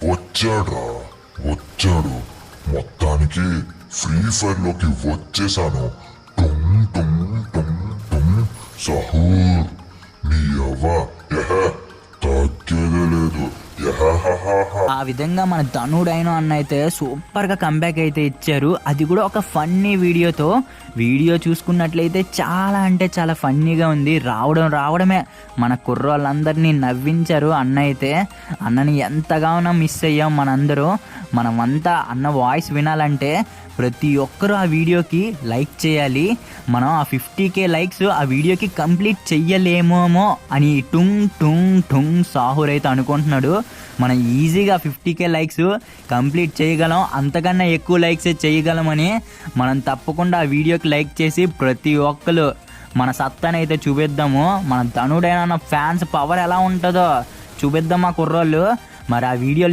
వచ్చాడా వచ్చాడు. మొత్తానికి ఫ్రీ ఫైర్ లోకి వచ్చేసాను. టుమ్ టుమ్ టుమ్ టుమ్ సహూర్ నీ అవ్వ తగ్గేదే లేదు. ఆ విధంగా మన ధనుడైన అన్న అయితే సూపర్ గా కంబ్యాక్ అయితే ఇచ్చారు. అది కూడా ఒక ఫన్నీ వీడియోతో. వీడియో చూసుకున్నట్లయితే చాలా అంటే చాలా ఫన్నీగా ఉంది. రావడమే మన కుర్రోళ్ళందరినీ నవ్వించారు అన్న అయితే. అన్నని ఎంతగానో మిస్ అయ్యాం మనందరూ. మనమంతా అన్న వాయిస్ వినాలంటే ప్రతి ఒక్కరూ ఆ వీడియోకి లైక్ చేయాలి. మనం ఆ 50K లైక్స్ ఆ వీడియోకి కంప్లీట్ చెయ్యలేమోమో అని టుంగ్ టుంగ్ టుంగ్ సాహుర్ అయితే అనుకుంటున్నాడు. మనం ఈజీగా 50K లైక్స్ కంప్లీట్ చేయగలం, అంతకన్నా ఎక్కువ లైక్స్ చేయగలమని. మనం తప్పకుండా ఆ వీడియోకి లైక్ చేసి ప్రతి ఒక్కరు మన సత్తానైతే చూపిద్దాము. మన ధనుడైన ఫ్యాన్స్ పవర్ ఎలా ఉంటుందో చూపిద్దాం మా కుర్రోళ్ళు. మరి ఆ వీడియోని